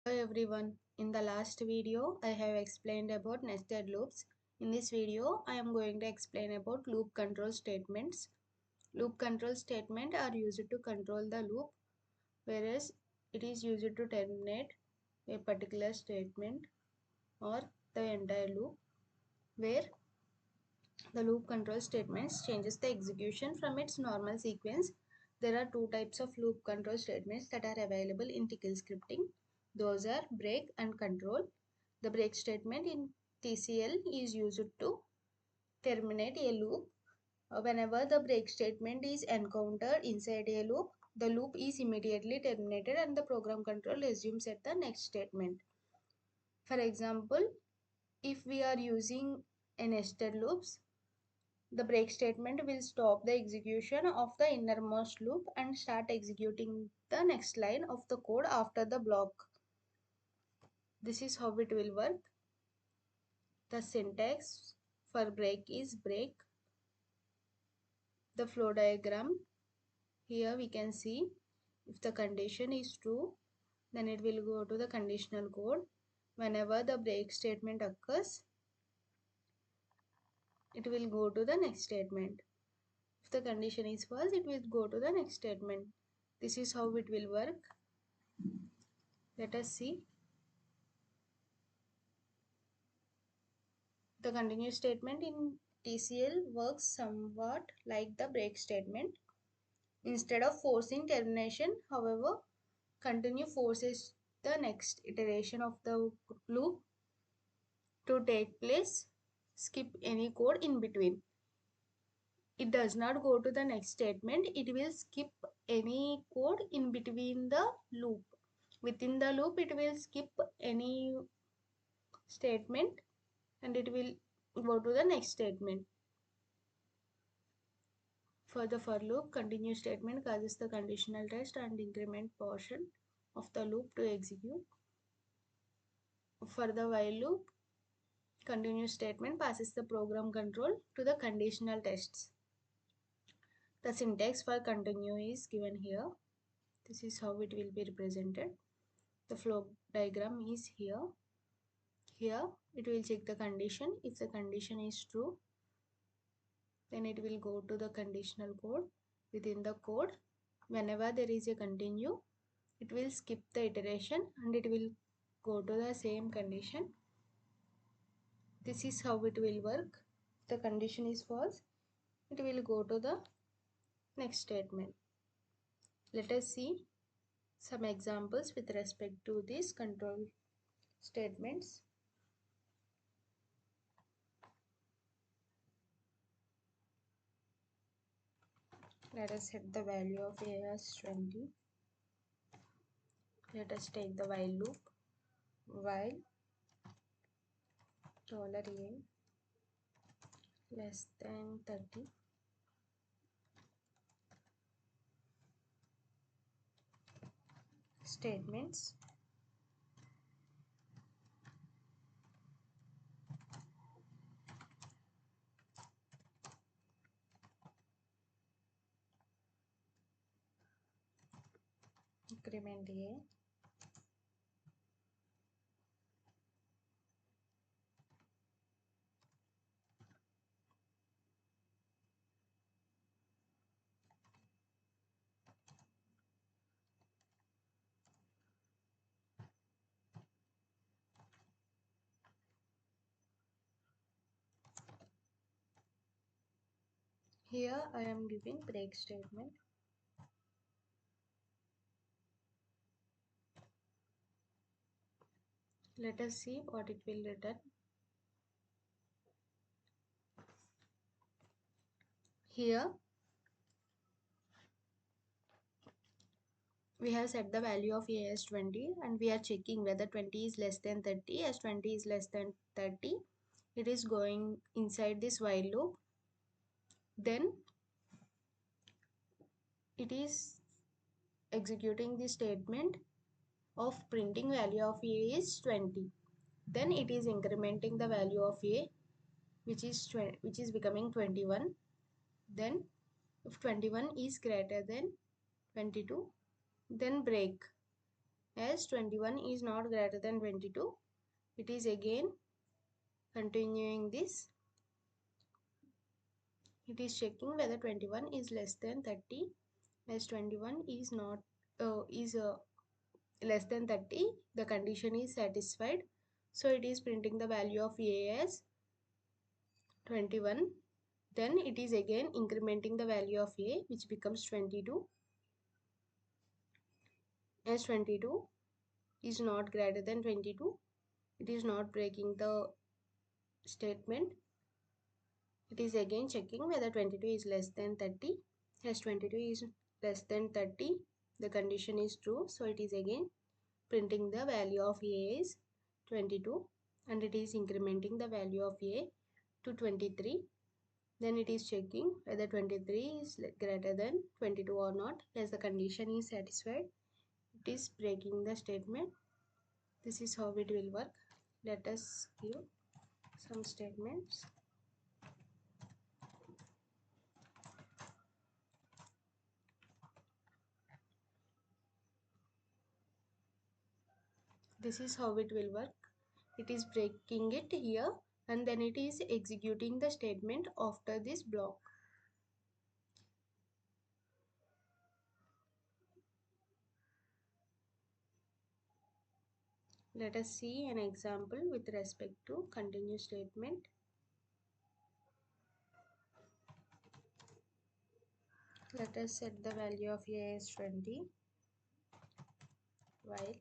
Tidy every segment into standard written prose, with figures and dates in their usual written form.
Hello everyone. In the last video, I have explained about nested loops. In this video, I am going to explain about loop control statements. Loop control statements are used to control the loop, whereas it is used to terminate a particular statement or the entire loop, where the loop control statements changes the execution from its normal sequence. There are two types of loop control statements that are available in Tcl scripting. Those are break and control. The break statement in TCL is used to terminate a loop. Whenever the break statement is encountered inside a loop, the loop is immediately terminated and the program control resumes at the next statement. For example, if we are using a nested loops, the break statement will stop the execution of the innermost loop and start executing the next line of the code after the block. This is how it will work. The syntax for break is break. The flow diagram, here we can see if the condition is true, then it will go to the conditional code. Whenever the break statement occurs, it will go to the next statement. If the condition is false, it will go to the next statement. This is how it will work. Let us see. The continue statement in TCL works somewhat like the break statement. Instead of forcing termination, however, continue forces the next iteration of the loop to take place. Skip any code in between. It does not go to the next statement. It will skip any code in between the loop. Within the loop, it will skip any statement and it will go to the next statement. For the for loop, continue statement causes the conditional test and increment portion of the loop to execute. For the while loop, continue statement passes the program control to the conditional tests. The syntax for continue is given here. This is how it will be represented. The flow diagram is here. Here it will check the condition. If the condition is true, then it will go to the conditional code. Within the code, whenever there is a continue, it will skip the iteration and it will go to the same condition. This is how it will work. The condition is false, it will go to the next statement. Let us see some examples with respect to these control statements. Let us set the value of a as 20. Let us take the while loop. While $a less than 30, statements. Increment a, here I am giving break statement. Let us see what it will return. Here we have set the value of a as 20 and we are checking whether 20 is less than 30. As 20 is less than 30, it is going inside this while loop. Then it is executing the statement of printing value of a is 20. Then it is incrementing the value of a, which is becoming 21. Then if 21 is greater than 22, then break. as 21 is not greater than 22. It is again continuing this. It is checking whether 21 is less than 30, as 21 is not less than 30. The condition is satisfied, so it is printing the value of A as 21. Then it is again incrementing the value of A, which becomes 22, as 22 is not greater than 22. It is not breaking the statement. It is again checking whether 22 is less than 30. As 22 is less than 30, the condition is true, so it is again printing the value of A is 22, and it is incrementing the value of A to 23. Then it is checking whether 23 is greater than 22 or not. As the condition is satisfied, it is breaking the statement. This is how it will work. Let us give some statements. This is how it will work. It is breaking it here, and then it is executing the statement after this block. Let us see an example with respect to continue statement. Let us set the value of A as 20, while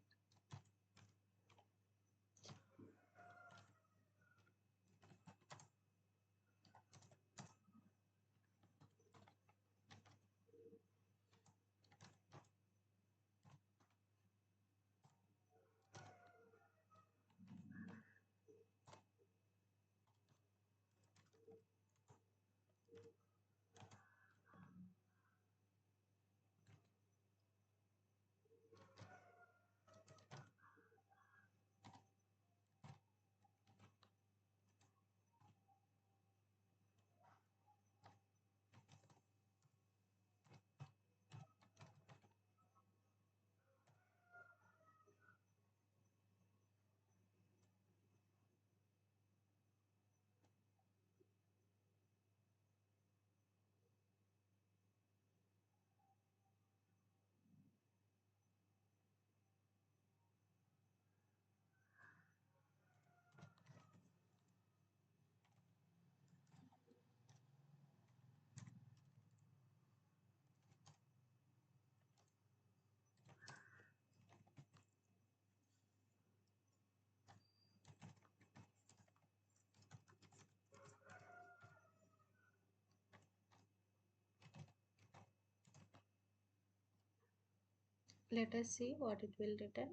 let us see what it will return.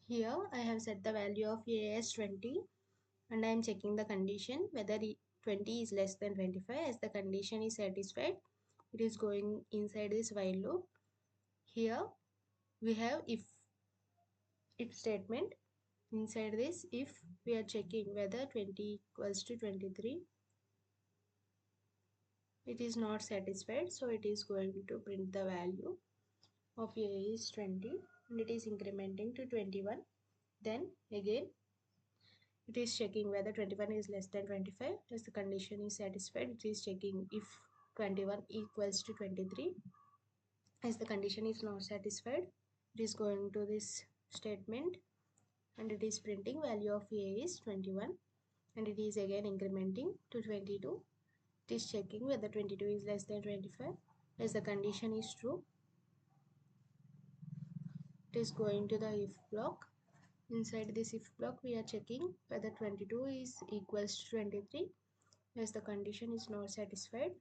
Here I have set the value of A as 20, and I am checking the condition whether 20 is less than 25. As the condition is satisfied, it is going inside this while loop. Here we have if statement. Inside this, if we are checking whether 20 equals to 23, it is not satisfied, so it is going to print the value of A is 20, and it is incrementing to 21. Then again it is checking whether 21 is less than 25. As the condition is satisfied, it is checking if 21 equals to 23. As the condition is not satisfied, it is going to this statement, and it is printing value of A is 21, and it is again incrementing to 22. It is checking whether 22 is less than 25. As the condition is true, it is going to the if block. Inside this if block, we are checking whether 22 is equals to 23. As the condition is not satisfied,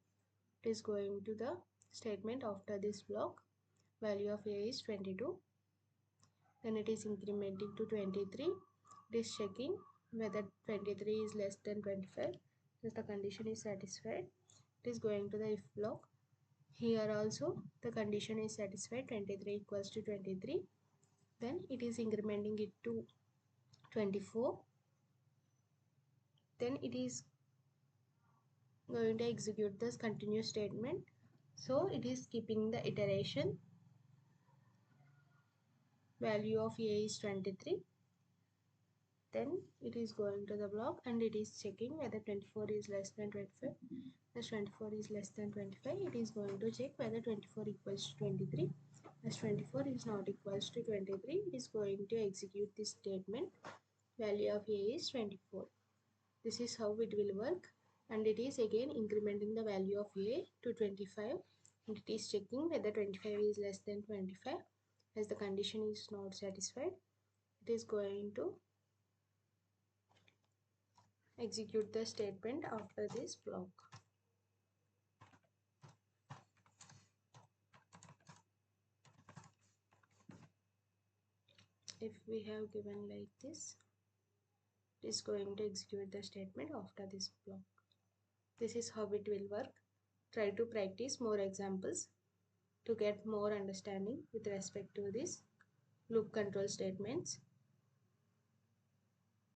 it is going to the statement after this block. Value of A is 22. Then it is incrementing to 23. It is checking whether 23 is less than 25. As the condition is satisfied, it is going to the if block. Here also the condition is satisfied, 23 equals to 23. Then it is incrementing it to 24. Then it is going to execute this continue statement. So it is keeping the iteration. Value of a is 23. Then it is going to the block and it is checking whether 24 is less than 25. As 24 is less than 25, it is going to check whether 24 equals to 23. As 24 is not equals to 23, it is going to execute this statement. Value of a is 24. This is how it will work, and it is again incrementing the value of a to 25, and it is checking whether 25 is less than 25. As the condition is not satisfied, it is going to execute the statement after this block. If we have given like this, it is going to execute the statement after this block. This is how it will work. Try to practice more examples to get more understanding with respect to this loop control statements.